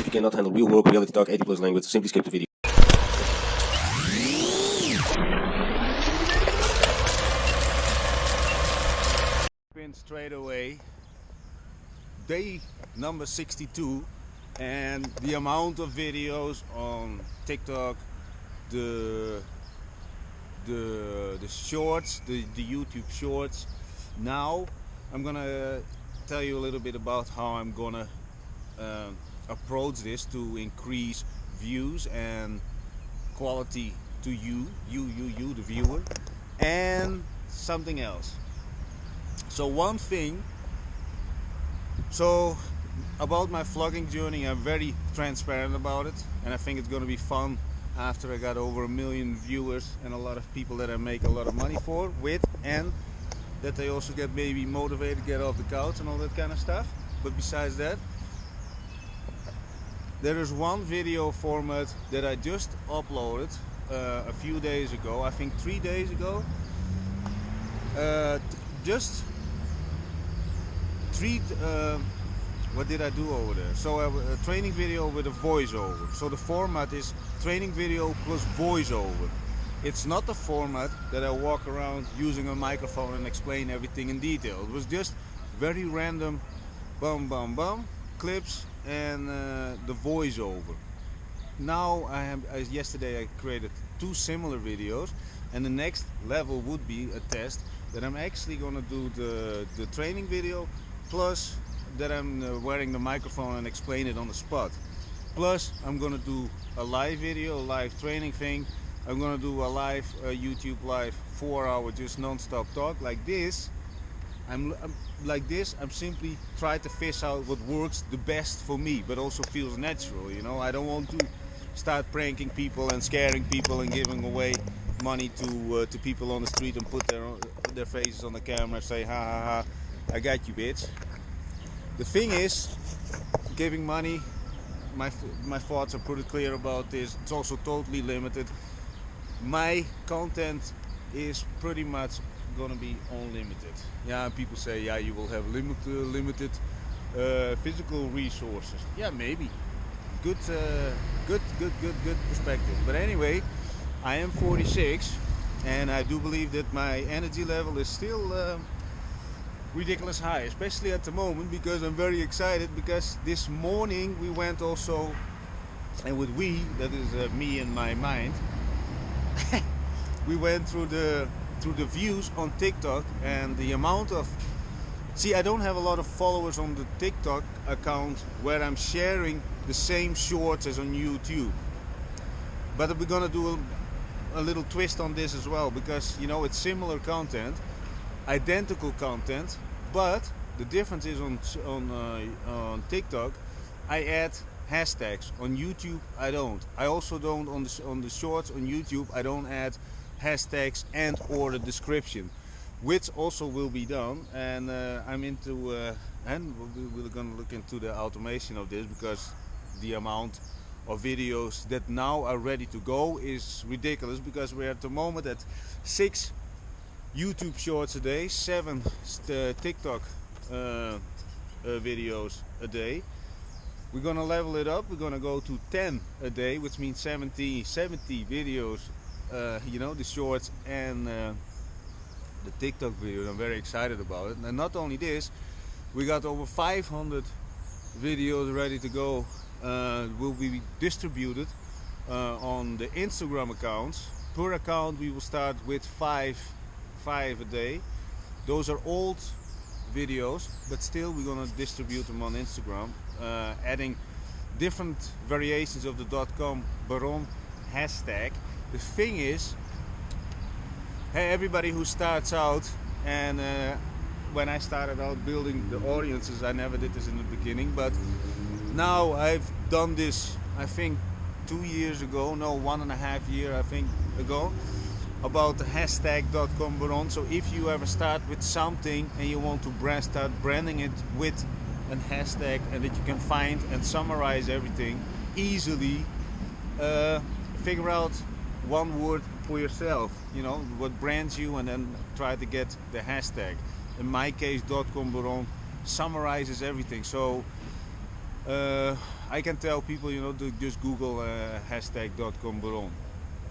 you cannot handle real work, reality talk, 80+ language, simply skip the video. Straight away, day number 62, and the amount of videos on TikTok, the shorts, the YouTube shorts. Now I'm gonna tell you a little bit about how I'm gonna approach this to increase views and quality to you, the viewer, and something else. So one thing, about my vlogging journey, I'm very transparent about it, and I think it's going to be fun after I got over 1 million viewers and a lot of people that I make a lot of money with, and that they also get maybe motivated to get off the couch and all that kind of stuff. But besides that, there is one video format that I just uploaded a few days ago, I think 3 days ago. What did I do over there? So a training video with a voiceover. So the format is training video plus voiceover. It's not the format that I walk around using a microphone and explain everything in detail. It was just very random bum clips and the voiceover. Now yesterday I created 2 similar videos, and the next level would be a test that I'm actually gonna do the training video, plus that I'm wearing the microphone and explain it on the spot. Plus I'm gonna do a live video, a live training thing. I'm gonna do a live YouTube live 4-hour just non-stop talk like this. I'm simply trying to fish out what works the best for me, but also feels natural. You know, I don't want to start pranking people and scaring people and giving away money to people on the street and put their faces on the camera and say, ha ha ha, I got you, bitch. The thing is, giving money, my thoughts are pretty clear about this. It's also totally limited. My content is pretty much gonna be unlimited. Yeah, people say, yeah, you will have limited physical resources. Yeah, maybe. Good perspective. But anyway, I am 46, and I do believe that my energy level is still ridiculous high, especially at the moment, because I'm very excited, because this morning we went also, and with we, that is me and my mind, we went through the views on TikTok and the amount of... See, I don't have a lot of followers on the TikTok account where I'm sharing the same shorts as on YouTube. But we're gonna do a little twist on this as well, because, you know, it's similar content, identical content, but the difference is on TikTok I add hashtags. On YouTube I don't. I also don't on the shorts on YouTube. I don't add hashtags and or the description, which also will be done. And I'm into and we're gonna look into the automation of this, because the amount of videos that now are ready to go is ridiculous, because we're at the moment at 6 YouTube shorts a day, 7 TikTok videos a day. We're gonna level it up. We're gonna go to 10 a day, which means 70 videos, you know, the shorts and the TikTok videos. I'm very excited about it. And not only this, we got over 500 videos ready to go. Will be distributed on the Instagram accounts. Per account we will start with 5 a day. Those are old videos, but still we're gonna distribute them on Instagram, adding different variations of the .com baron hashtag. The thing is, hey, everybody who starts out, and when I started out building the audiences, I never did this in the beginning, but now I've done this, I think 2 years ago, no, 1.5 years I think ago, about the hashtag .com baron. So if you ever start with something and you want to start branding it with a hashtag, and that you can find and summarize everything easily, figure out one word for yourself, you know, what brands you, and then try to get the hashtag. In my case, .com baron summarizes everything. So I can tell people, you know, to just Google hashtag.com baron.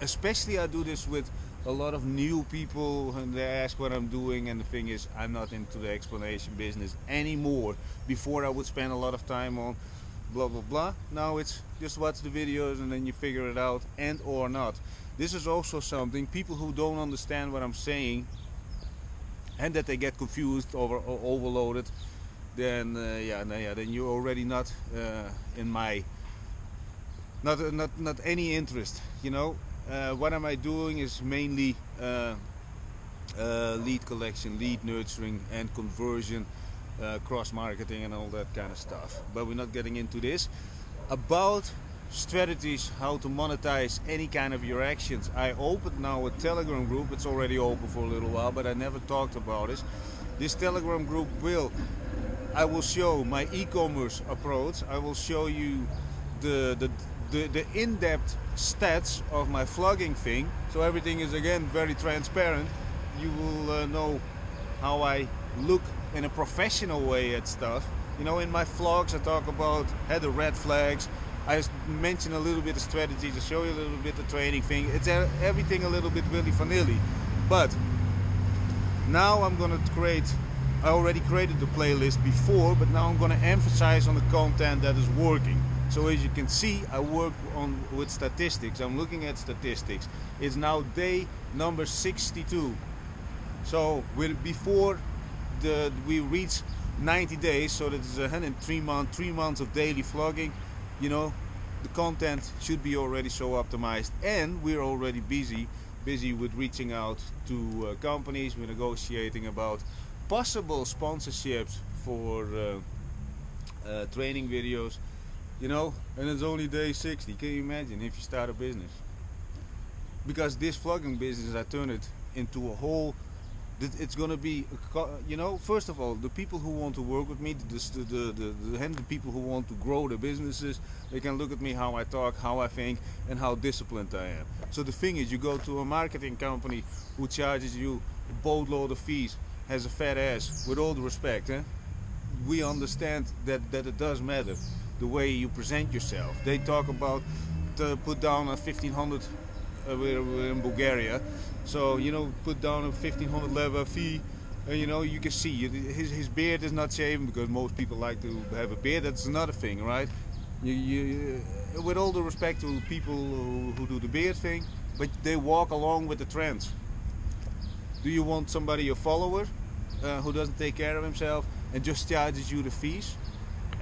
Especially I do this with a lot of new people and they ask what I'm doing, and the thing is I'm not into the explanation business anymore. Before I would spend a lot of time on blah blah blah. Now it's just watch the videos and then you figure it out, and or not. This is also something people who don't understand what I'm saying and that they get confused or overloaded, then then you're already not in my not any interest, you know. What am I doing is mainly lead collection, lead nurturing, and conversion, cross marketing, and all that kind of stuff. But we're not getting into this. About strategies how to monetize any kind of your actions, I opened now a Telegram group. It's already open for a little while, but I never talked about this. This Telegram group I will show my e-commerce approach. I will show you the in-depth stats of my vlogging thing. So everything is again very transparent. You will know how I look in a professional way at stuff. You know, in my vlogs I talk about the red flags. I mention a little bit of strategy to show you a little bit the training thing. It's everything a little bit really vanilla. But now I'm gonna I already created the playlist before, but now I'm gonna emphasize on the content that is working. So as you can see, I work with statistics. I'm looking at statistics. It's now day number 62. So before we reach 90 days, so that is 103 months of daily vlogging, you know, the content should be already so optimized, and we're already busy with reaching out to companies. We're negotiating about possible sponsorships for training videos, you know, and it's only day 60. Can you imagine if you start a business? Because this vlogging business, I turn it into a whole. It's gonna be, you know, first of all, the people who want to work with me, the people who want to grow their businesses, they can look at me, how I talk, how I think, and how disciplined I am. So the thing is, you go to a marketing company who charges you a boatload of fees, has a fat ass, with all the respect, we understand that it does matter, the way you present yourself. They talk about to put down a 1500, we're in Bulgaria, so, you know, put down a 1500 leva fee, and you know, you can see his beard is not shaven, because most people like to have a beard. That's another thing, right? You with all the respect to people who do the beard thing, but they walk along with the trends. Do you want somebody, a follower, who doesn't take care of himself and just charges you the fees,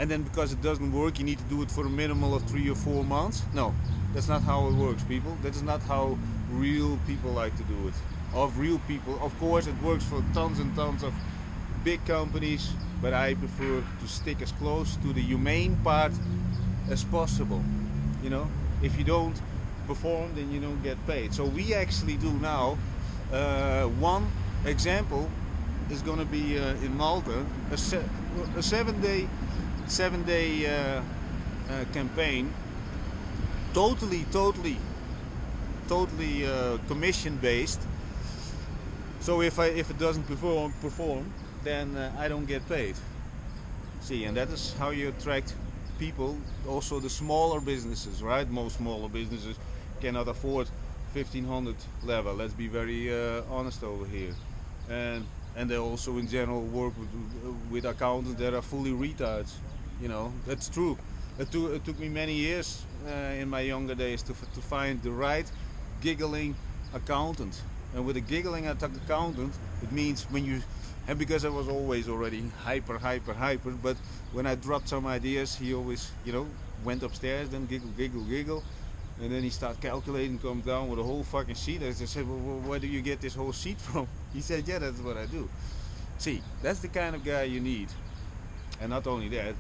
and then because it doesn't work you need to do it for a minimum of 3 or 4 months? No, that's not how it works, people. That is not how real people like to do it. Of real people, of course, it works for tons and tons of big companies, but I prefer to stick as close to the humane part as possible. You know, if you don't perform, then you don't get paid. So we actually do now. One example is going to be in Malta, a seven-day campaign, totally commission based. So if it doesn't perform, then I don't get paid. See, and that is how you attract people. Also the smaller businesses, right? Most smaller businesses cannot afford 1500 level. Let's be very honest over here. And they also in general work with accountants that are fully retards. You know, that's true. It took me many years in my younger days to find the right giggling accountant. And with a giggling accountant, it means when you, and because I was always already hyper, but when I dropped some ideas, he always, you know, went upstairs, then giggle, and then he started calculating, come down with a whole fucking sheet. I just said, well, where do you get this whole sheet from? He said, yeah, that's what I do. See, that's the kind of guy you need. And not only that,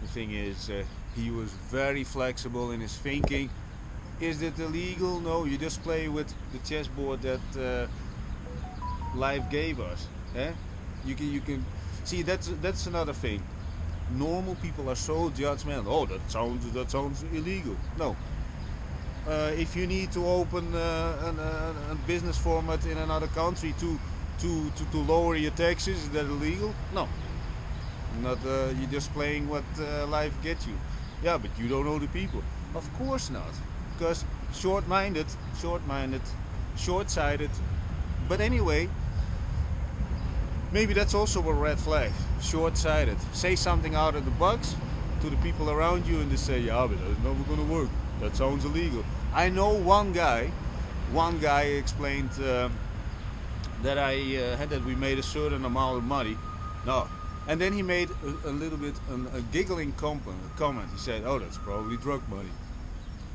the thing is, he was very flexible in his thinking. Is it illegal? No, you just play with the chessboard that life gave us. You can see, that's another thing. Normal people are so judgmental. Oh, that sounds illegal. No. If you need to open a business format in another country to lower your taxes, is that illegal? No. Not. You're just playing what life gets you. Yeah, but you don't know the people. Of course not, because short-minded, short-sighted. But anyway, maybe that's also a red flag. Short-sighted. Say something out of the box to the people around you, and they say, "Yeah, but that's never gonna work. That sounds illegal." I know one guy. One guy explained that we made a certain amount of money. No, and then he made a little bit a giggling comment. He said, "Oh, that's probably drug money."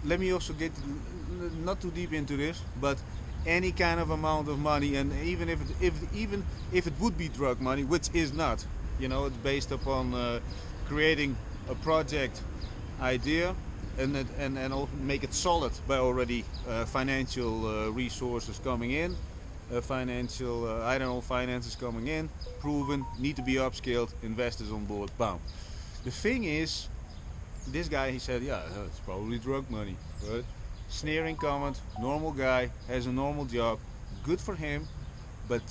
Let me also get not too deep into this, but any kind of amount of money, and even if it would be drug money, which is not, it's based upon creating a project idea and also make it solid by already financial resources coming in, finances coming in, proven, need to be upscaled, investors on board, bam. The thing is, this guy, he said, "Yeah, it's probably drug money," right? Sneering comment, normal guy, has a normal job, good for him, but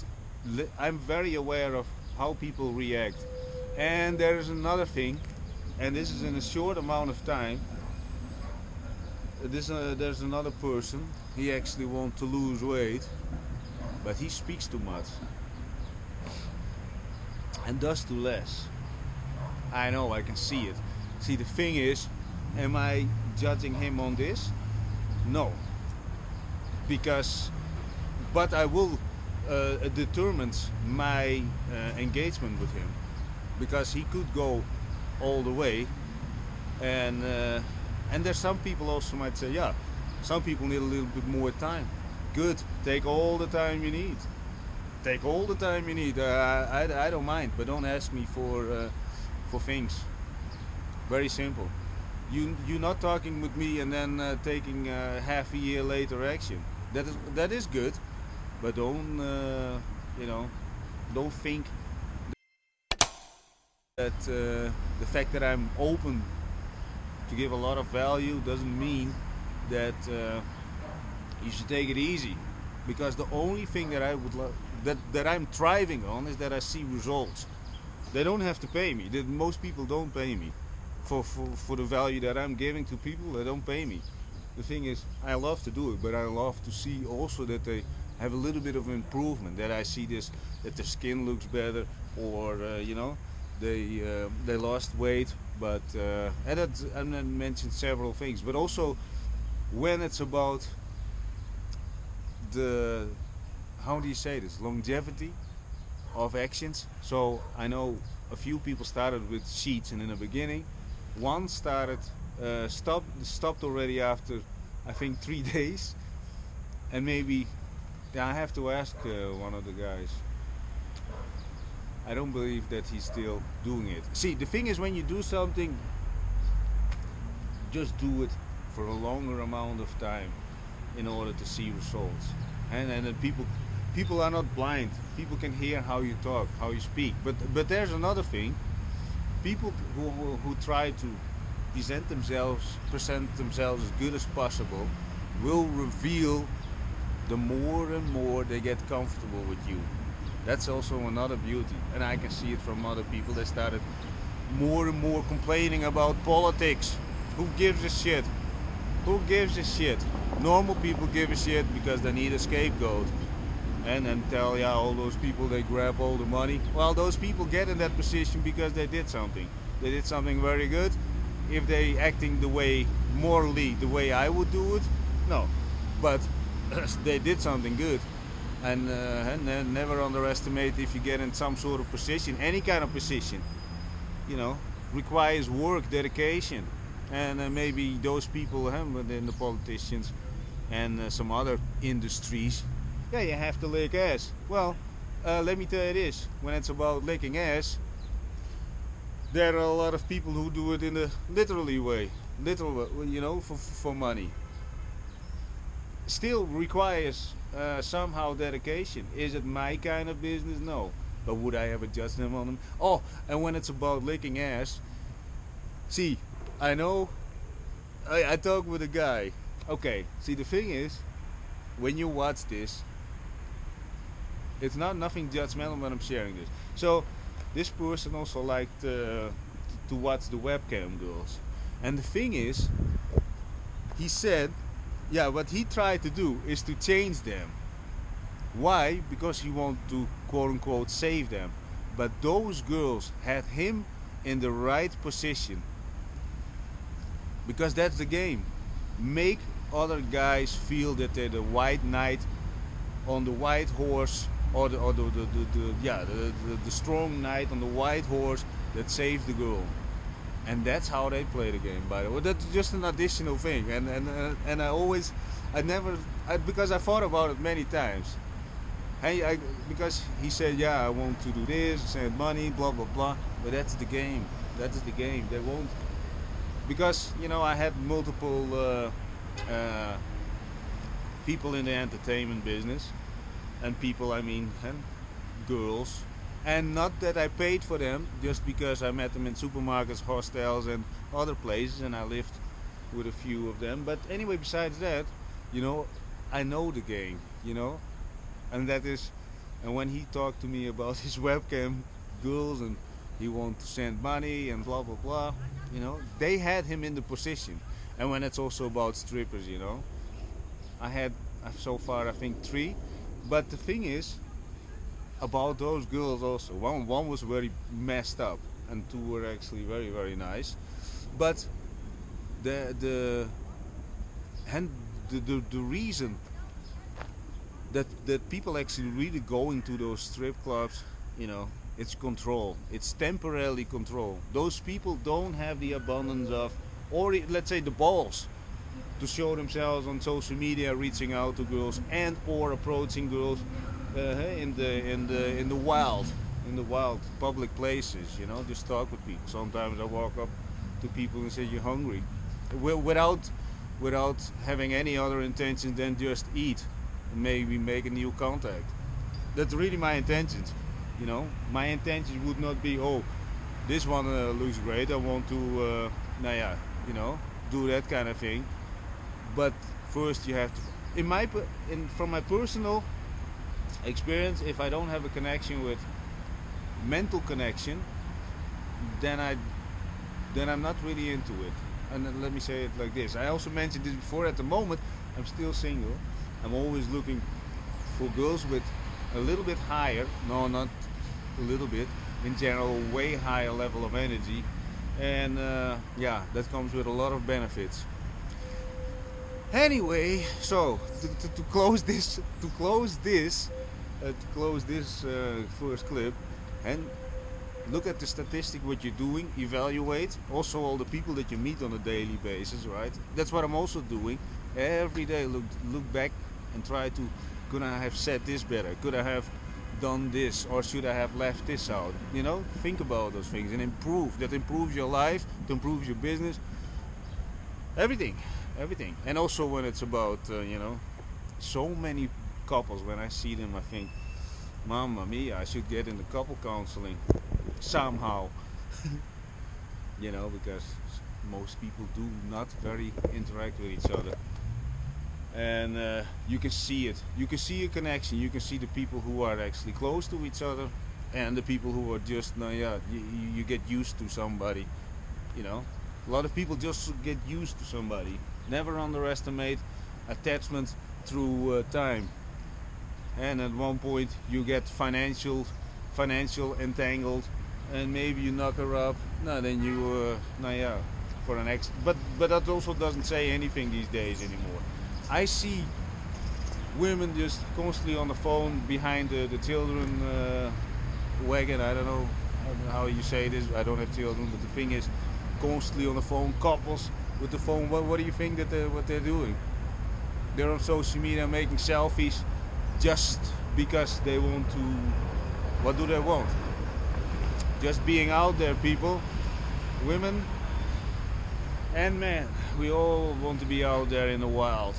I'm very aware of how people react. And there is another thing, and this is in a short amount of time. There's another person, he actually wants to lose weight, but he speaks too much and does too less. I know, I can see it. See, the thing is, am I judging him on this? No. But I will determine my engagement with him. Because he could go all the way. And there's some people also might say, yeah, some people need a little bit more time. Good, take all the time you need. Take all the time you need. I don't mind, but don't ask me for things. Very simple. You're not talking with me and then taking half a year later action. That is good, but don't don't think that the fact that I'm open to give a lot of value doesn't mean that you should take it easy. Because the only thing that I would that I'm thriving on is that I see results. They don't have to pay me. Most people don't pay me for the value that I'm giving to people. They don't pay me. The thing is, I love to do it, but I love to see also that they have a little bit of improvement. That I see that their skin looks better, or they lost weight. But I mentioned several things, but also when it's about the, how do you say this, longevity of actions. So I know a few people started with sheets, and in the beginning, one stopped already after I think 3 days, and maybe I have to ask one of the guys. I don't believe that he's still doing it. See, the thing is, when you do something, just do it for a longer amount of time in order to see results. And then people are not blind. People can hear how you talk, how you speak. But there's another thing. People who try to present themselves as good as possible will reveal the more and more they get comfortable with you. That's also another beauty, and I can see it from other people. They started more and more complaining about politics. Who gives a shit? Who gives a shit? Normal people give a shit because they need a scapegoat. And then tell, yeah, all those people, they grab all the money. Well, those people get in that position because they did something. They did something very good. If they acting the way, morally, the way I would do it, no. But they did something good. And never underestimate if you get in some sort of position, any kind of position, requires work, dedication. And maybe those people within the politicians and some other industries, yeah, you have to lick ass. Well, let me tell you this, when it's about licking ass, there are a lot of people who do it in the literally way, for money. Still requires somehow dedication. Is it my kind of business? No. But would I ever judge them on them? Oh, and when it's about licking ass, see, I know, I talk with a guy. Okay, see, the thing is, when you watch this, it's nothing judgmental when I'm sharing this. So, this person also liked to watch the webcam girls. And the thing is, he said, yeah, what he tried to do is to change them. Why? Because he wanted to quote unquote save them. But those girls had him in the right position. Because that's the game. Make other guys feel that they're the white knight on the white horse, or the strong knight on the white horse that saves the girl. And that's how they play the game, by the way. That's just an additional thing. And because I thought about it many times. Because he said, yeah, I want to do this, send money, blah blah blah. But that's the game. That is the game. They won't, because I had multiple people in the entertainment business, and people, girls, and not that I paid for them, just because I met them in supermarkets, hostels, and other places, and I lived with a few of them. But anyway, besides that, I know the game, and and when he talked to me about his webcam girls and he wanted to send money and blah blah blah, they had him in the position. And when it's also about strippers, I've so far I think 3. But the thing is about those girls also, one was very messed up and 2 were actually very very nice. But the reason that people actually really going to those strip clubs, it's control. It's temporarily control. Those people don't have the abundance of, or let's say the balls, to show themselves on social media, reaching out to girls and or approaching girls in the wild public places. Just talk with people. Sometimes I walk up to people and say, "You're hungry," without having any other intention than just eat. Maybe make a new contact. That's really my intentions. My intentions would not be, oh, this one looks great, I want to do that kind of thing. But first you have to, from my personal experience, if I don't have a connection with mental connection, then I'm not really into it. And then let me say it like this. I also mentioned this before. At the moment I'm still single. I'm always looking for girls with a little bit higher, no, not a little bit, in general, way higher level of energy, and that comes with a lot of benefits. Anyway, so to close this first clip, and look at the statistic, what you're doing, evaluate also all the people that you meet on a daily basis, right? That's what I'm also doing every day. Look back and try to, could I have said this better? Could I have done this, or should I have left this out? Think about those things and improve. That improves your life, it improves your business, everything. And also when it's about so many couples, when I see them, I think, Mamma mia, I should get into couple counseling somehow. Because most people do not very interact with each other. And you can see it. You can see a connection. You can see the people who are actually close to each other, and the people who are just, you get used to somebody. A lot of people just get used to somebody. Never underestimate attachment through time. And at one point you get financial entangled, and maybe you knock her up. Then you, for an ex. But that also doesn't say anything these days anymore. I see women just constantly on the phone behind the children wagon. I don't know how you say this. I don't have children, but the thing is, constantly on the phone, couples with the phone. What do you think what they're doing? They're on social media making selfies just because they want to. What do they want? Just being out there, people, women and men. We all want to be out there in the wild.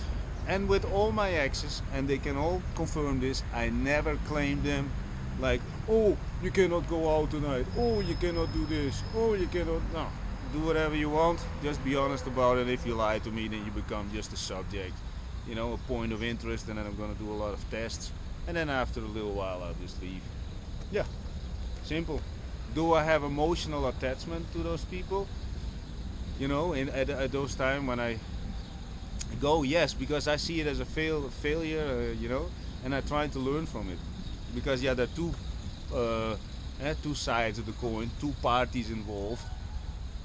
And with all my exes, and they can all confirm this, I never claimed them like, oh, you cannot go out tonight, oh, you cannot do this, oh, you cannot. No, do whatever you want, just be honest about it. If you lie to me, then you become just a subject, a point of interest, and then I'm going to do a lot of tests, and then after a little while I'll just leave. Yeah, simple. Do I have emotional attachment to those people? you know, at those times when I go, yes, because I see it as a failure, you know, and I try to learn from it, because yeah, there are two sides of the coin, two parties involved,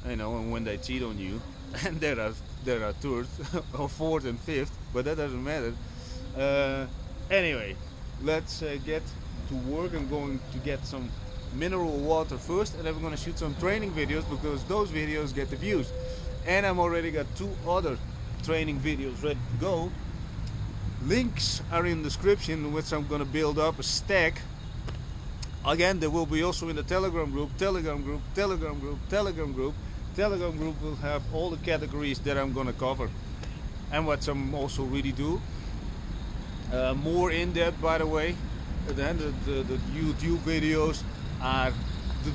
you know, and when they cheat on you, and there are third or fourth and fifth, but that doesn't matter. Anyway, let's get to work. I'm going to get some mineral water first, and then we're going to shoot some training videos, because those videos get the views. And I'm already got 2 other training videos ready to go. Links are in the description, which I'm going to build up a stack. Again, there will be also in the Telegram group. Telegram group will have all the categories that I'm going to cover, and what I'm also really do. More in depth, by the way. Then the YouTube videos are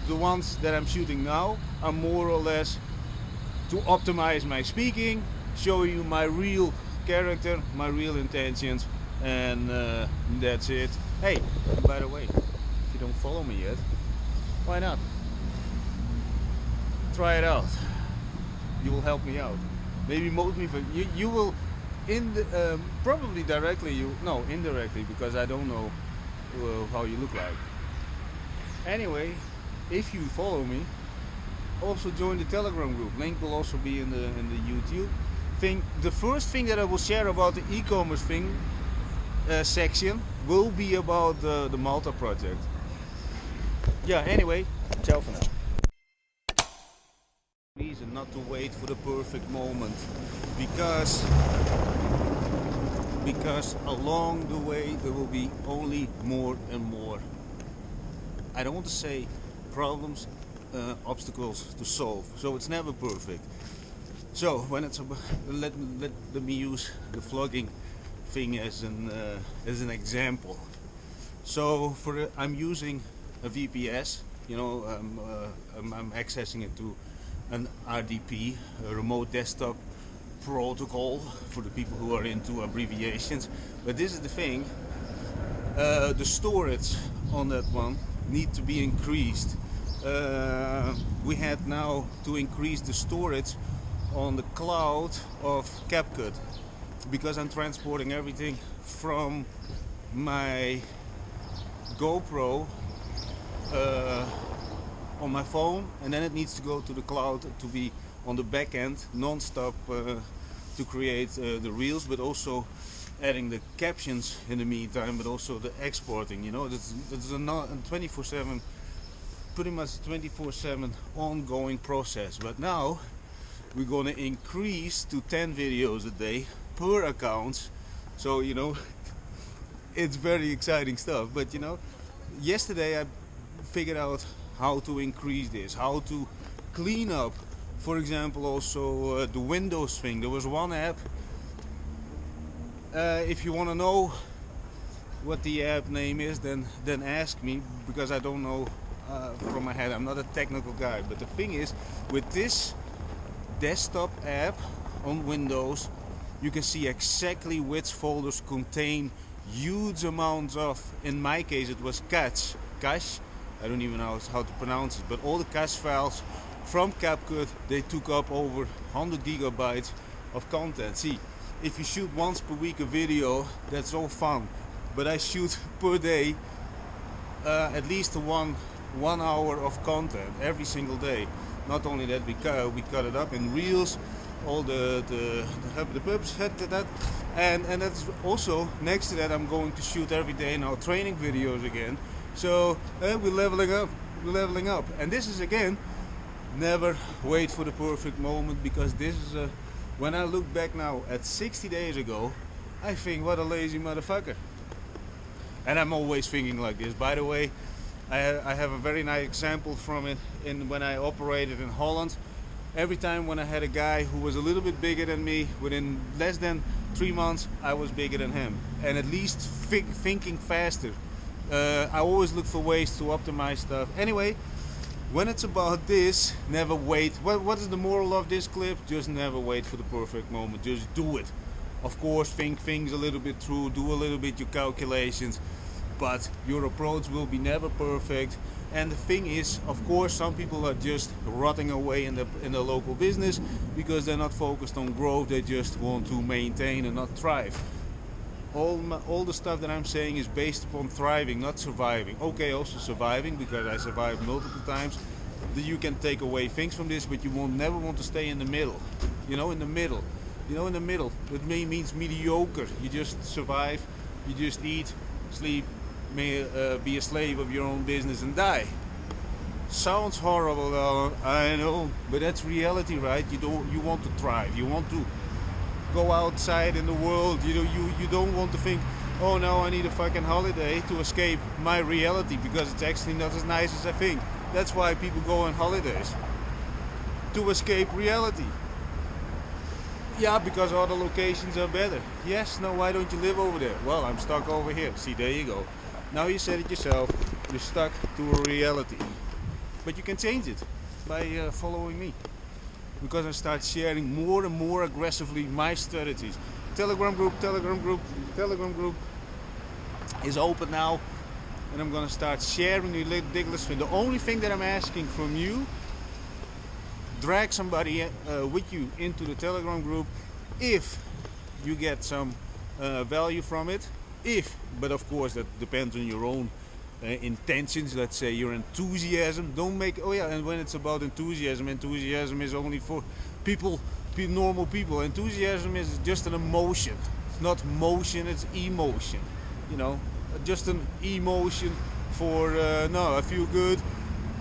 the ones that I'm shooting now are more or less to optimize my speaking, show you my real character, my real intentions, and that's it. Hey, by the way, if you don't follow me yet, why not? Try it out. You will help me out. Maybe motivate me. You will, probably directly. Indirectly, because I don't know how you look like. Anyway, if you follow me, also join the Telegram group. Link will also be in the YouTube thing. The first thing that I will share about the e-commerce thing section will be about the Malta project. Yeah. Anyway, ciao for now. Reason not to wait for the perfect moment, because along the way there will be only more and more, I don't want to say problems, obstacles to solve, so it's never perfect. So when it's about, let me use the vlogging thing as an example. So I'm using a VPS, you know, I'm accessing it to an RDP, a remote desktop protocol, for the people who are into abbreviations. But this is the thing, the storage on that one need to be increased. We had now to increase the storage on the cloud of CapCut, because I'm transporting everything from my GoPro on my phone, and then it needs to go to the cloud to be on the back end non-stop to create the reels, but also adding the captions in the meantime, but also the exporting. You know, that's a 24/7, pretty much 24/7 ongoing process. But now we're going to increase to 10 videos a day per account. So, you know, it's very exciting stuff. But, you know, yesterday I figured out how to increase this, how to clean up, for example, also the Windows thing. There was one app, if you want to know what the app name is, then ask me, because I don't know from my head. I'm not a technical guy. But the thing is, with this desktop app on Windows, you can see exactly which folders contain huge amounts of, in my case it was cache, I don't even know how to pronounce it, but all the cache files from CapCut, they took up over 100 gigabytes of content. See, if you shoot once per week a video, that's all fun, but I shoot per day at least one hour of content every single day. Not only that, we cut it up in reels, all the purpose that, and that's also, next to that, I'm going to shoot every day now training videos again. So we're leveling up, and this is, again, never wait for the perfect moment, because this is when I look back now at 60 days ago, I think, what a lazy motherfucker. And I'm always thinking like this. By the way, I have a very nice example from it when I operated in Holland. Every time when I had a guy who was a little bit bigger than me, within less than 3 months I was bigger than him, and at least thinking faster. I always look for ways to optimize stuff. Anyway, when it's about this, never wait. What is the moral of this clip? Just never wait for the perfect moment. Just do it. Of course, think things a little bit through, do a little bit your calculations, but your approach will be never perfect. And the thing is, of course, some people are just rotting away in the local business because they're not focused on growth. They just want to maintain and not thrive. All the stuff that I'm saying is based upon thriving, not surviving. Okay, also surviving, because I survived multiple times. You can take away things from this, but you won't never want to stay in the middle. You know, in the middle. You know, in the middle. It means mediocre. You just survive. You just eat, sleep, be a slave of your own business and die. Sounds horrible, I know, but that's reality, right? You want to thrive. You want to go outside in the world. You don't want to think, oh no, I need a fucking holiday to escape my reality, because it's actually not as nice as I think. That's why people go on holidays, to escape reality. Yeah, because other locations are better. Yes, no, why don't you live over there? Well, I'm stuck over here. See, there you go. Now you said it yourself, you're stuck to a reality. But you can change it by following me. Because I start sharing more and more aggressively my strategies. Telegram group is open now. And I'm gonna start sharing the ridiculous thing. The only thing that I'm asking from you, drag somebody with you into the Telegram group if you get some value from it. But of course that depends on your own intentions. Let's say your enthusiasm. Don't make, oh yeah, and when it's about enthusiasm is only for normal people. Enthusiasm is just an emotion. It's not motion, it's emotion. You know, just an emotion for no, I feel good,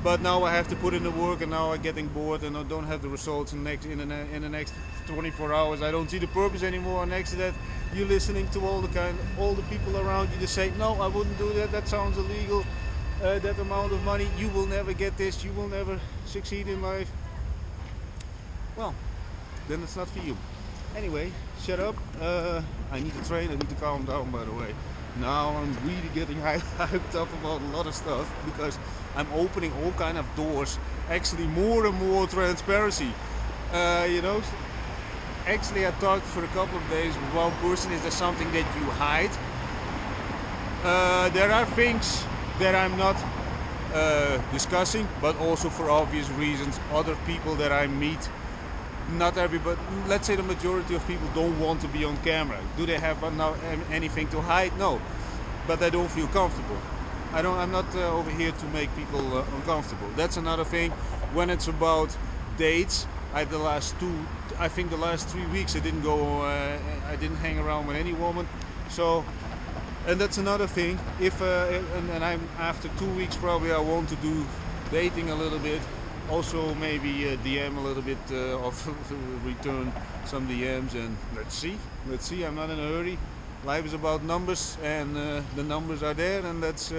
but now I have to put in the work, and now I'm getting bored, and I don't have the results in the next 24 hours. I don't see the purpose anymore. Next to that, you're listening to all the people around you just say, no, I wouldn't do that. That sounds illegal. That amount of money, you will never get this. You will never succeed in life. Well, then it's not for you. Anyway, shut up. I need to train. I need to calm down, by the way. Now I'm really getting hyped up about a lot of stuff, because I'm opening all kind of doors. Actually, more and more transparency. You know, actually I talked for a couple of days with one person. Is there something that you hide? There are things that I'm not discussing, but also for obvious reasons. Other people that I meet, not everybody, let's say the majority of people don't want to be on camera. Do they have anything to hide? No, but I don't feel comfortable. I'm not over here to make people uncomfortable. That's another thing. When it's about dates, the last 3 weeks I didn't go, I didn't hang around with any woman. So, and that's another thing. And I'm after 2 weeks probably I want to do dating a little bit. Also maybe DM a little bit of return some DMs, and let's see. I'm not in a hurry. Life is about numbers, and the numbers are there, and let's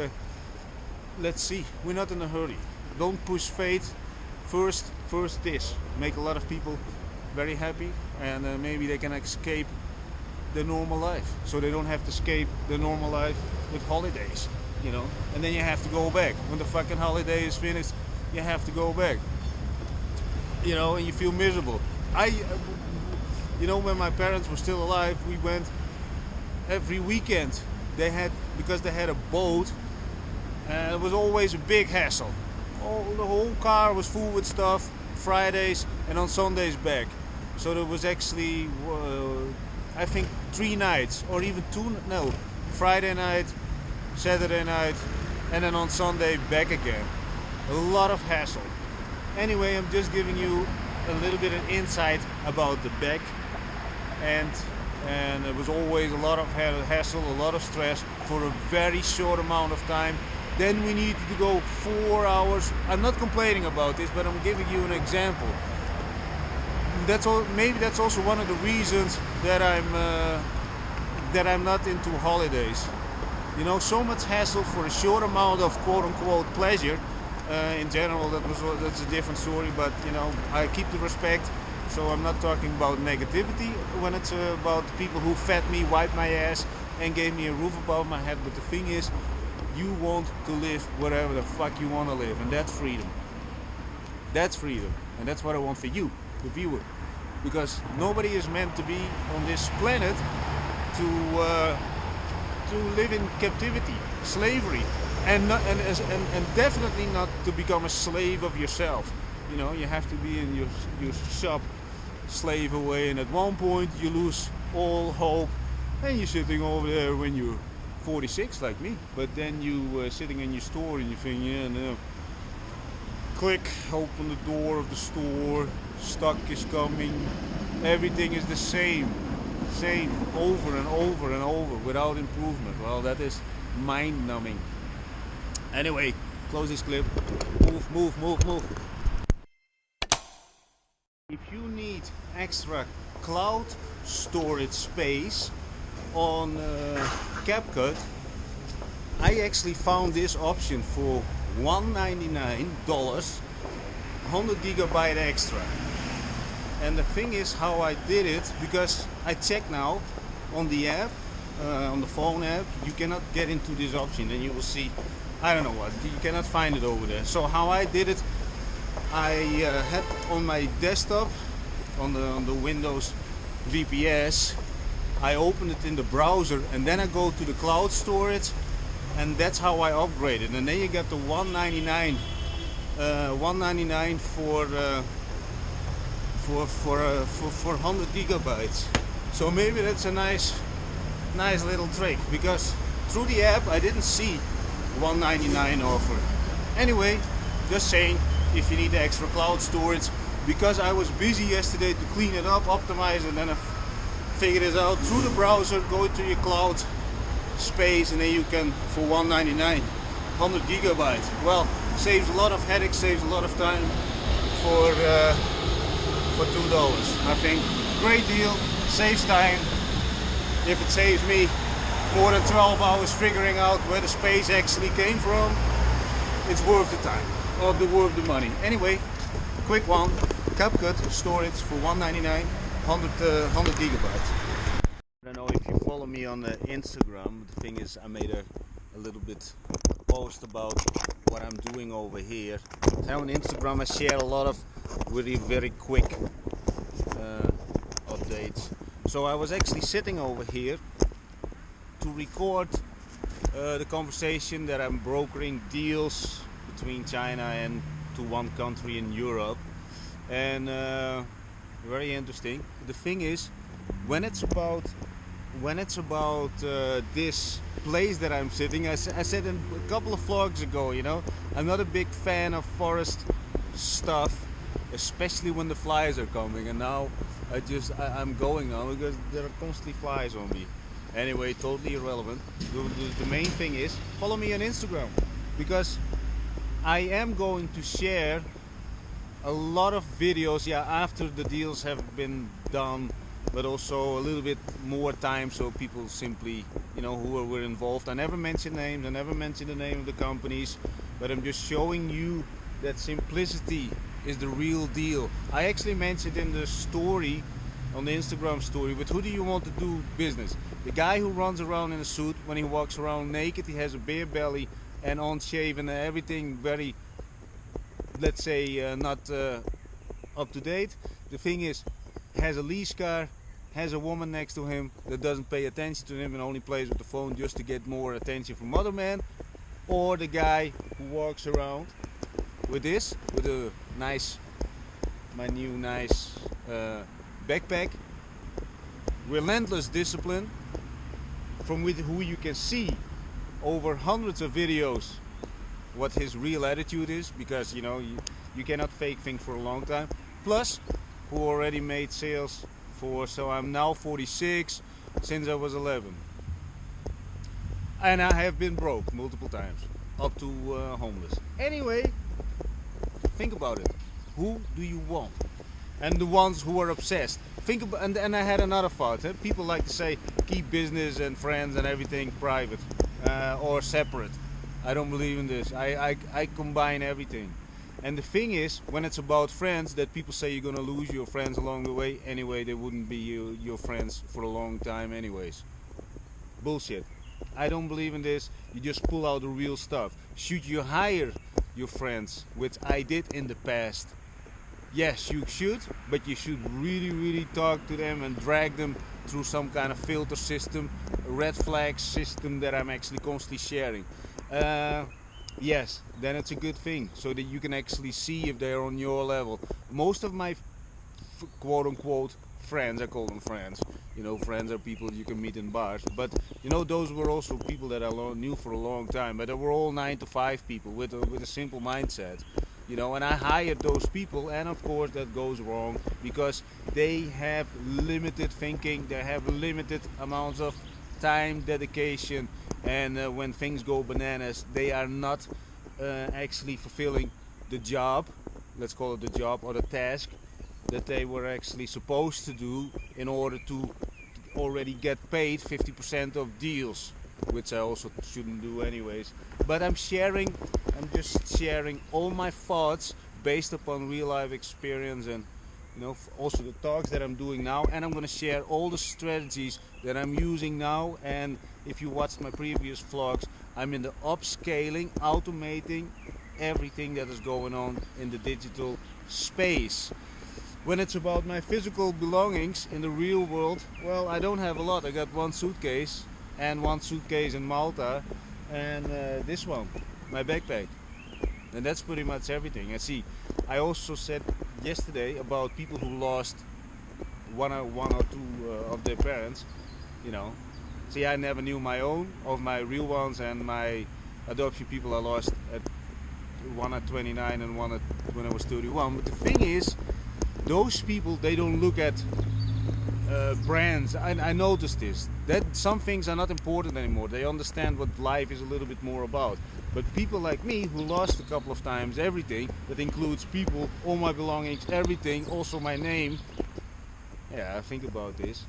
see. We're not in a hurry. Don't push fate. First this. Make a lot of people very happy, and maybe they can escape the normal life, so they don't have to escape the normal life with holidays, you know. And then you have to go back when the fucking holiday is finished. You have to go back, you know, and you feel miserable. You know, when my parents were still alive, we went every weekend. Because they had a boat, and it was always a big hassle. The whole car was full with stuff. Fridays and on Sundays back. So there was actually, I think 3 nights, or even 2. No, Friday night, Saturday night, and then on Sunday back again. A lot of hassle. Anyway, I'm just giving you a little bit of insight about the back, and it was always a lot of hassle, a lot of stress for a very short amount of time. Then we needed to go 4 hours. I'm not complaining about this, but I'm giving you an example. Maybe that's also one of the reasons that I'm not into holidays. You know, so much hassle for a short amount of quote-unquote pleasure. In general, that's a different story, but you know, I keep the respect, so I'm not talking about negativity when it's about people who fed me, wiped my ass, and gave me a roof above my head. But the thing is, you want to live wherever the fuck you want to live, and that's freedom. That's freedom, and that's what I want for you, the viewer, because nobody is meant to be on this planet to live in captivity, slavery. and definitely not to become a slave of yourself. You know, you have to be in your shop, slave away, and at one point you lose all hope, and you're sitting over there when you're 46 like me. But then you sitting in your store and you think, yeah, no. Click, open the door of the store, stock is coming, everything is the same, over and over and over without improvement. Well, that is mind-numbing. Anyway, close this clip. Move. If you need extra cloud storage space on CapCut, I actually found this option for $199, 100 gigabyte extra. And the thing is how I did it, because I checked now on the app, on the phone app, you cannot get into this option, and you will see, I don't know what, you cannot find it over there. So how I did it, I had on my desktop, on the Windows VPS, I open it in the browser, and then I go to the cloud storage, and that's how I upgraded. And then you get the $199 for 100 gigabytes. So maybe that's a nice little trick, because through the app I didn't see $199 offer. Anyway, just saying, if you need the extra cloud storage, because I was busy yesterday to clean it up, optimize it, and then I figured it out through the browser. Go to your cloud space, and then you can, for $199, 100 gigabytes. Well, saves a lot of headaches, saves a lot of time for $2. I think great deal, saves time. If it saves me more than 12 hours figuring out where the space actually came from, it's worth the time, or worth the money. Anyway, quick one, CapCut storage for $199, 100 gigabytes. I don't know if you follow me on Instagram. The thing is, I made a little bit post about what I'm doing over here. And on Instagram I share a lot of very quick updates. So I was actually sitting over here to record the conversation that I'm brokering deals between China and to one country in Europe, and very interesting. The thing is, when it's about this place that I'm sitting, I said in a couple of vlogs ago, you know, I'm not a big fan of forest stuff, especially when the flies are coming, and now I'm going now because there are constantly flies on me. Anyway, totally irrelevant. The main thing is, follow me on Instagram, because I am going to share a lot of videos, yeah, after the deals have been done, but also a little bit more time, so people simply, you know, who were involved. I never mention names, I never mention the name of the companies, but I'm just showing you that simplicity is the real deal. I actually mentioned in the story, on the Instagram story, but who do you want to do business? The guy who runs around in a suit, when he walks around naked, he has a bare belly and unshaven and everything very, let's say, not up to date. The thing is, has a lease car, has a woman next to him that doesn't pay attention to him and only plays with the phone just to get more attention from other men, or the guy who walks around with this, with a nice, my new nice backpack, relentless discipline, from who you can see over hundreds of videos what his real attitude is, because you know you cannot fake things for a long time. Plus, who already made sales for, so I'm now 46, since I was 11, and I have been broke multiple times, up to homeless. Anyway, think about it. Who do you want? And the ones who are obsessed. Think about, and I had another thought. People like to say keep business and friends and everything private or separate. I don't believe in this. I combine everything. And the thing is, when it's about friends, that people say you're gonna lose your friends along the way. Anyway, they wouldn't be your friends for a long time anyways. Bullshit. I don't believe in this. You just pull out the real stuff. Should you hire your friends, which I did in the past? Yes, you should, but you should really talk to them and drag them through some kind of filter system, a red flag system that I'm actually constantly sharing. yes, then it's a good thing, so that you can actually see if they're on your level. Most of my quote-unquote friends, I call them friends, you know, friends are people you can meet in bars, but you know, those were also people that I knew for a long time, but they were all 9 to 5 people with a simple mindset, you know, and I hired those people, and of course that goes wrong because they have limited thinking, they have limited amounts of time, dedication, and when things go bananas, they are not actually fulfilling the job, let's call it the job or the task that they were actually supposed to do in order to already get paid 50% of deals, which I also shouldn't do anyways. But I'm just sharing all my thoughts based upon real life experience, and you know, also the talks that I'm doing now, and I'm going to share all the strategies that I'm using now. And if you watched my previous vlogs, I'm in the upscaling, automating everything that is going on in the digital space. When it's about my physical belongings in the real world, well, I don't have a lot. I got one suitcase and one suitcase in Malta, and this one, my backpack. And that's pretty much everything. And see, I also said yesterday about people who lost one or two of their parents, you know. See, I never knew my own, of my real ones, and my adoption people I lost at one at 29 and one at when I was 31. But the thing is, those people, they don't look at brands. I noticed this, that some things are not important anymore. They understand what life is a little bit more about. But people like me, who lost a couple of times everything, that includes people, all my belongings, everything, also my name. Yeah, I think about this,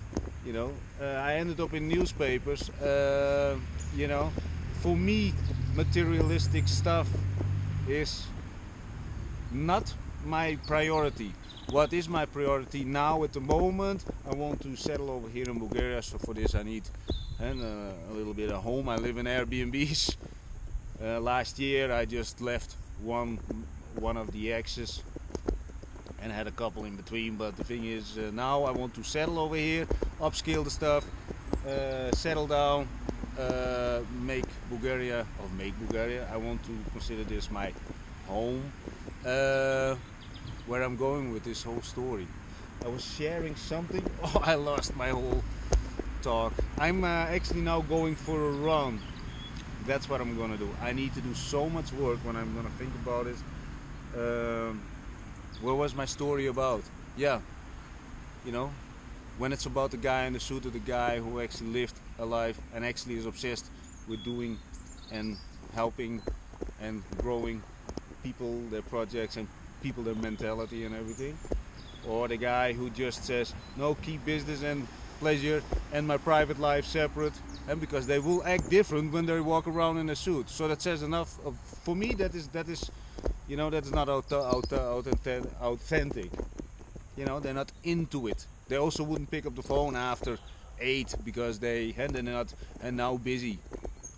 you know. I ended up in newspapers, you know. For me, materialistic stuff is not my priority. What is my priority now at the moment? I want to settle over here in Bulgaria, so for this I need a little bit of home. I live in Airbnbs. Last year I just left one of the exes and had a couple in between, but the thing is, now I want to settle over here, upscale the stuff, settle down, make Bulgaria. I want to consider this my home. Where I'm going with this whole story. I was sharing something. Oh, I lost my whole talk. I'm actually now going for a run. That's what I'm gonna do. I need to do so much work when I'm gonna think about it. What was my story about? Yeah, you know, when it's about the guy in the suit, or the guy who actually lived a life and actually is obsessed with doing and helping and growing people, their projects, and people, their mentality and everything. Or the guy who just says, no, keep business and pleasure and my private life separate, and because they will act different when they walk around in a suit. So that says enough for me. That is you know, that's not authentic. You know, they're not into it. They also wouldn't pick up the phone after 8 because they're not and now busy.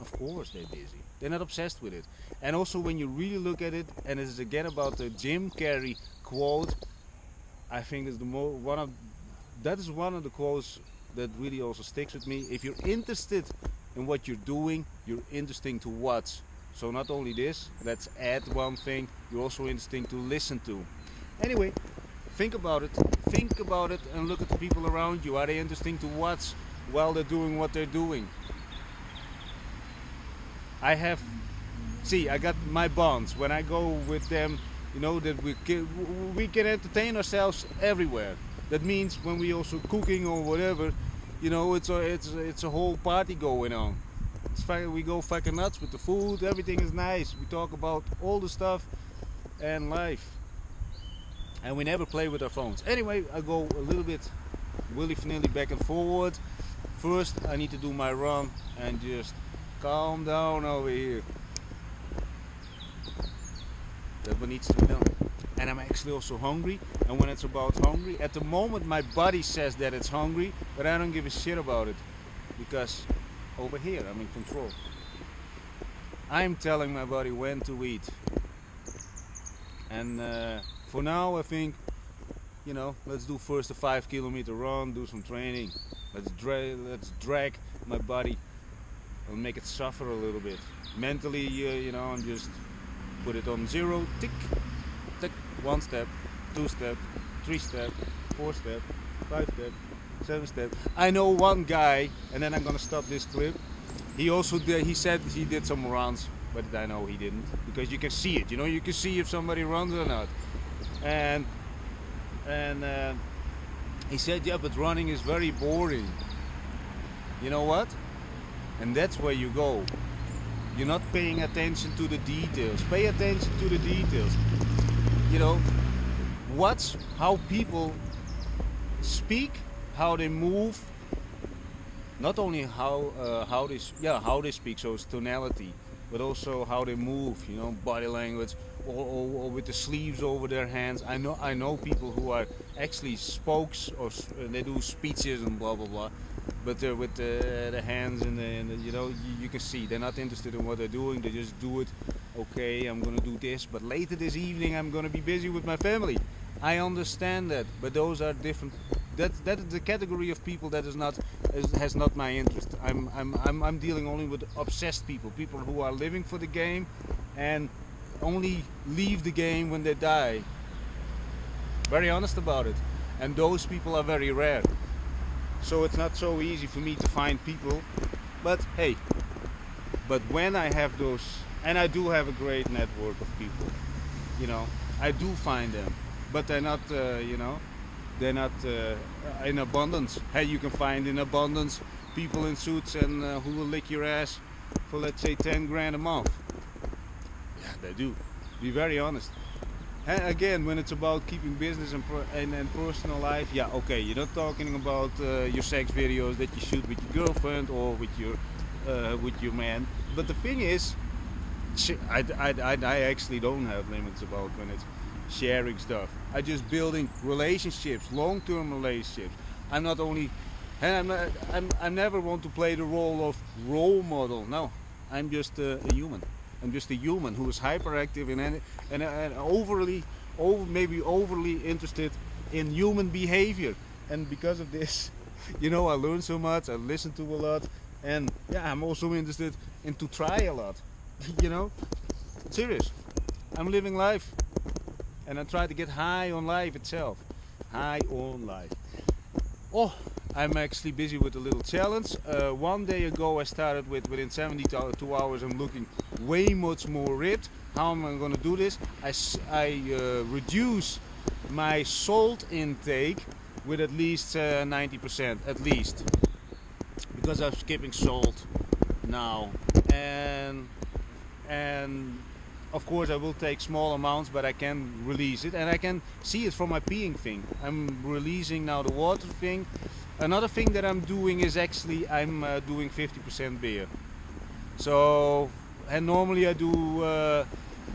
Of course they're busy. They're not obsessed with it. And also when you really look at it, and it's again about the Jim Carrey quote, I think is that is one of the quotes that really also sticks with me. If you're interested in what you're doing, you're interesting to watch. So not only this, let's add one thing, you're also interesting to listen to. Anyway, think about it and look at the people around you. Are they interesting to watch while they're doing what they're doing? I got my bonds. When I go with them, you know, that we can entertain ourselves everywhere. That means when we also cooking or whatever, you know, it's a whole party going on. We go fucking nuts with the food. Everything is nice. We talk about all the stuff and life, and we never play with our phones. Anyway, I go a little bit willy-nilly back and forward. First, I need to do my run and just calm down over here. That's what needs to be done. And I'm actually also hungry, and when it's about hungry, at the moment my body says that it's hungry, but I don't give a shit about it, because over here I'm in control. I'm telling my body when to eat. And for now I think, you know, let's do first a 5 kilometer run, do some training. Let's drag my body I'll make it suffer a little bit. Mentally, you know, I'm just put it on 0, tick, tick, 1 step, 2 step, 3 step, 4 step, 5 step, 7 step. I know one guy, and then I'm gonna stop this clip. He also did, he said he did some runs, but I know he didn't, because you can see it, you know, you can see if somebody runs or not. And he said, yeah, but running is very boring. You know what? And that's where you go. You're not paying attention to the details. Pay attention to the details. You know, how people speak, how they move. Not only how they speak, so it's tonality, but also how they move. You know, body language, or with the sleeves over their hands. I know people who are actually spokes, or they do speeches and blah blah blah. But they're with the hands and you know, you can see they're not interested in what they're doing. They just do it. Okay, I'm gonna do this, but later this evening I'm gonna be busy with my family. I understand that, but those are different. That is the category of people that has not my interest. I'm dealing only with obsessed people who are living for the game and only leave the game when they die. Very honest about it, and those people are very rare. So it's not so easy for me to find people, but hey, but when I have those, and I do have a great network of people, you know, I do find them, but they're not, you know, they're not in abundance. Hey, you can find in abundance people in suits and who will lick your ass for, let's say, 10 grand a month. Yeah, they do. Be very honest. And again, when it's about keeping business and personal life, yeah, okay, you're not talking about your sex videos that you shoot with your girlfriend or with your man. But the thing is, I actually don't have limits about when it's sharing stuff. I just building relationships, long-term relationships. I'm not only, and I never want to play the role of role model. No, I'm just a human. I'm just a human who is hyperactive and maybe overly interested in human behavior. And because of this, you know, I learn so much, I listen to a lot, and yeah, I'm also interested in to try a lot. You know, serious. I'm living life, and I try to get high on life itself. High on life. Oh, I'm actually busy with a little challenge. One day ago I started within 72 hours I'm looking way much more ripped. How am I going to do this? I reduce my salt intake with at least 90%, at least. Because I'm skipping salt now. And of course I will take small amounts, but I can release it. And I can see it from my peeing thing. I'm releasing now the water thing. Another thing that I'm doing is actually I'm doing 50% beer. So, and normally I do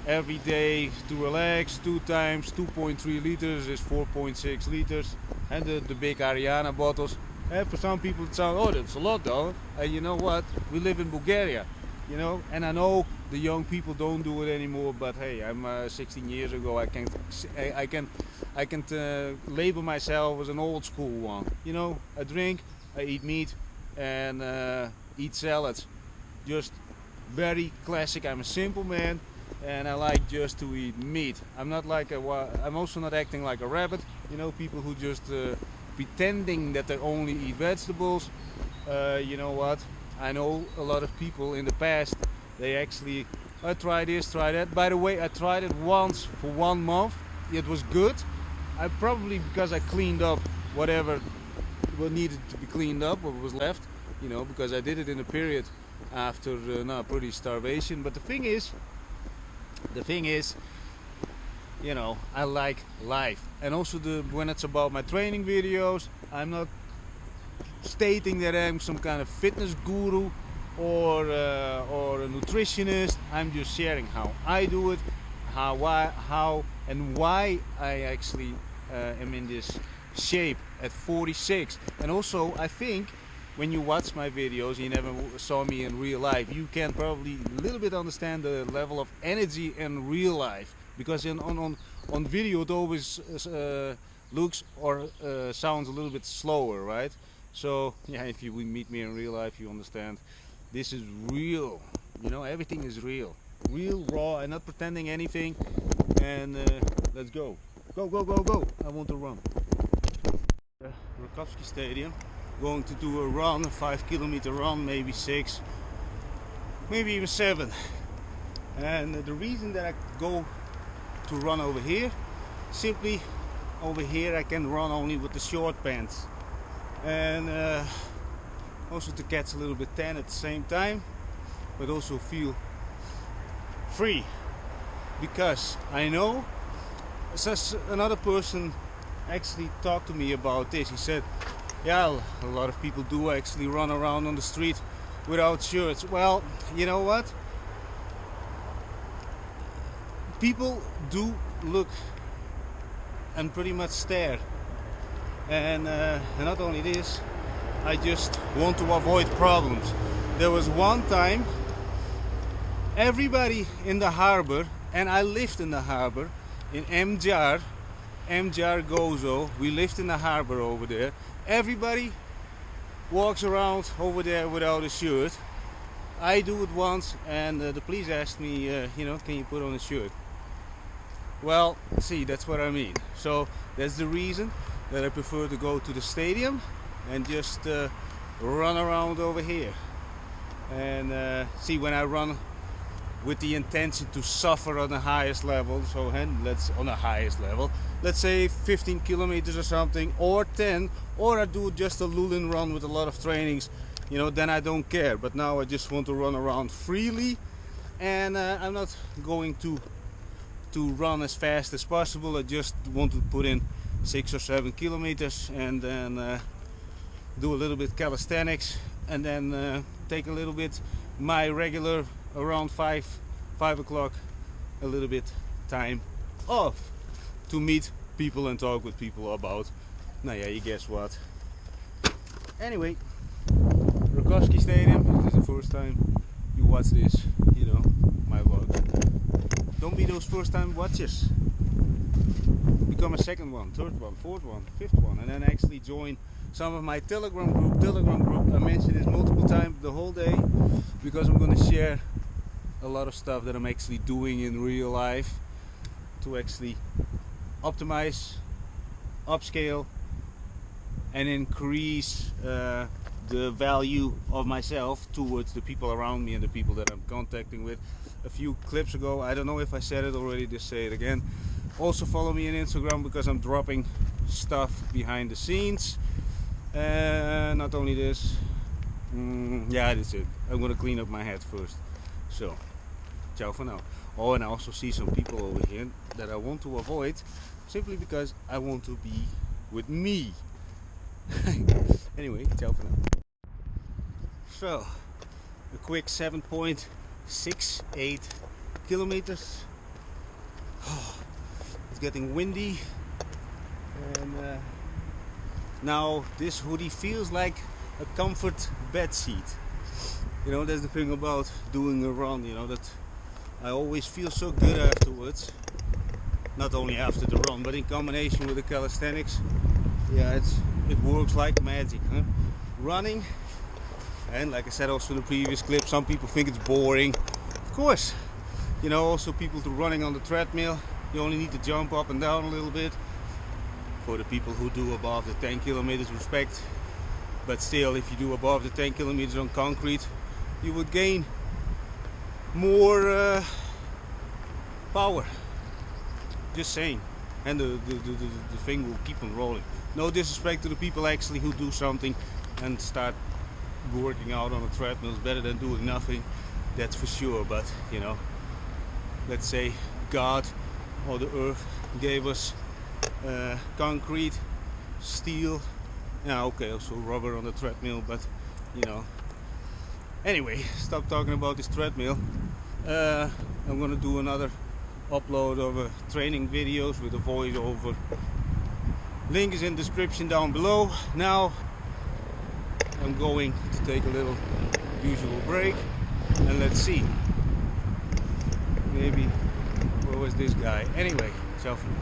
every day to relax 2 times 2.3 liters is 4.6 liters, and the big Ariana bottles. And for some people it sounds, oh, that's a lot though. You know what? We live in Bulgaria, you know, and I know the young people don't do it anymore. But hey, I'm 16 years ago. I can label myself as an old school one. You know, I drink, I eat meat, and eat salads. Just very classic. I'm a simple man, and I like just to eat meat. I'm also not acting like a rabbit. You know, people who just pretending that they only eat vegetables. You know what? I know a lot of people in the past. They actually, I try this, try that. By the way, I tried it once for 1 month. It was good. I probably because I cleaned up whatever needed to be cleaned up, what was left, you know, because I did it in a period after pretty starvation. But the thing is, you know, I like life, and also when it's about my training videos, I'm not stating that I'm some kind of fitness guru or a nutritionist. I'm just sharing how I do it, how and why I actually am in this shape at 46. And also, I think when you watch my videos, you never saw me in real life, you can probably a little bit understand the level of energy in real life, because on video it always looks or sounds a little bit slower, right? So yeah, if you meet me in real life, you understand. This is real, you know, everything is real, raw. I'm not pretending anything. And let's go. Go, go, go, go. I want to run. Rakowski Stadium. Going to do a run, a 5 kilometer run, maybe 6, maybe even 7. And the reason that I go to run over here, simply over here I can run only with the short pants. And also to catch a little bit tan at the same time, but also feel free. Because I know, another person actually talked to me about this. He said, yeah, a lot of people do actually run around on the street without shirts. Well, you know what? People do look and pretty much stare. And not only this, I just want to avoid problems. There was one time, everybody in the harbor, and I lived in the harbor in Mjar Gozo. We lived in the harbor over there. Everybody walks around over there without a shirt. I do it once, and the police asked me, you know, can you put on a shirt? Well, see, that's what I mean. So that's the reason that I prefer to go to the stadium and just run around over here. And see, when I run with the intention to suffer on the highest level, so on the highest level, let's say 15 kilometers or something, or 10, or I do just a Lulin run with a lot of trainings, you know, then I don't care. But now I just want to run around freely, and I'm not going to run as fast as possible. I just want to put in 6 or 7 kilometers and then do a little bit calisthenics, and then take a little bit my regular around 5 o'clock a little bit time off to meet people and talk with people about, nou yeah, you guess what. Anyway, Rakowski Stadium, if this is the first time you watch this, you know, my vlog, don't be those first time watchers. Become a second one, third one, fourth one, fifth one, and then actually join some of my Telegram group. I mentioned this multiple times the whole day, because I'm going to share a lot of stuff that I'm actually doing in real life to actually optimize, upscale, and increase the value of myself towards the people around me and the people that I'm contacting with. A few clips ago, I don't know if I said it already, just say it again. Also follow me on Instagram, because I'm dropping stuff behind the scenes. Not only this, yeah, that's it. I'm gonna clean up my head first. So, ciao for now. Oh, and I also see some people over here that I want to avoid, simply because I want to be with me. Anyway, ciao for now. So, a quick 7.68 kilometers. Oh, it's getting windy, and now this hoodie feels like a comfort bed sheet. You know, that's the thing about doing a run, you know, that I always feel so good afterwards. Not only after the run, but in combination with the calisthenics. Yeah, it works like magic, huh? Running, and like I said also in the previous clip, some people think it's boring. Of course, you know, also people running on the treadmill, you only need to jump up and down a little bit. For the people who do above the 10 kilometers, respect. But still, if you do above the 10 kilometers on concrete, you would gain more power. Just saying. And the thing will keep on rolling. No disrespect to the people actually who do something and start working out on a treadmill. Is better than doing nothing, that's for sure. But you know, let's say God or the earth gave us concrete, steel, yeah, okay, also rubber on the treadmill, but you know. Anyway, stop talking about this treadmill. I'm gonna do another upload of training videos with a voiceover. Link is in the description down below. Now I'm going to take a little usual break, and let's see. Maybe where was this guy? Anyway, ciao for now.